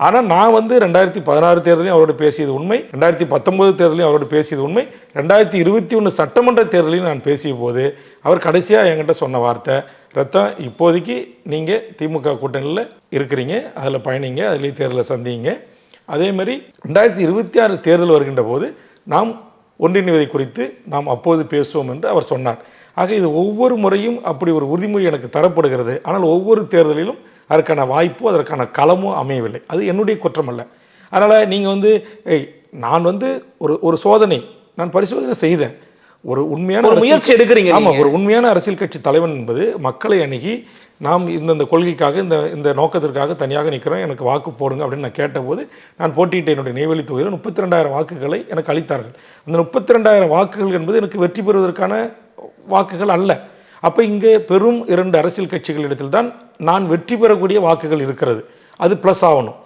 ஆனால் நான் வந்து 2016 தேர்தலையும் அவரோடு பேசியது உண்மை, 2019 தேர்தலையும் அவரோடு பேசியது உண்மை, 2021 சட்டமன்ற தேர்தலையும் நான் பேசிய போது அவர் கடைசியாக என்கிட்ட சொன்ன வார்த்தை, ரத்தம் இப்போதைக்கு நீங்கள் திமுக கூட்டணியில் இருக்கிறீங்க, அதில் பயணிங்க, அதுலேயும் தேர்தலை சந்திங்க. அதேமாதிரி 2026 தேர்தல் வருகின்ற போது நாம் ஒன்றிணைவதை குறித்து நாம் அப்போது பேசுவோம் என்று அவர் சொன்னார். ஆக இது ஒவ்வொரு முறையும் அப்படி ஒரு உறுதிமொழி எனக்கு தரப்படுகிறது. ஆனால் ஒவ்வொரு தேர்தலிலும் அதற்கான வாய்ப்போ அதற்கான களமோ அமையவில்லை. அது என்னுடைய குற்றம் அல்ல. அதனால் நீங்கள் வந்து நான் வந்து ஒரு சோதனை, நான் பரிசோதனை செய்தேன். ஒரு உண்மையான முயற்சி எடுக்கிறீங்க. ஆமாம், ஒரு உண்மையான அரசியல் கட்சி தலைவன் என்பது மக்களை அணுகி நாம் இந்த கொள்கைக்காக இந்த நோக்கத்திற்காக தனியாக நிற்கிறோம், எனக்கு வாக்கு போடுங்க அப்படின்னு நான் கேட்டபோது, நான் போட்டியிட்ட என்னுடைய நெய்வேலி தொகுதியில் 32,000 வாக்குகளை எனக்கு அளித்தார்கள். அந்த 32,000 வாக்குகள் என்பது எனக்கு வெற்றி பெறுவதற்கான வாக்குகள் அல்ல. அப்போ இங்கே பெரும் 2 அரசியல் கட்சிகளிடத்தில் தான் நான் வெற்றி பெறக்கூடிய வாக்குகள் இருக்கிறது. அது ப்ளஸ் ஆகணும்.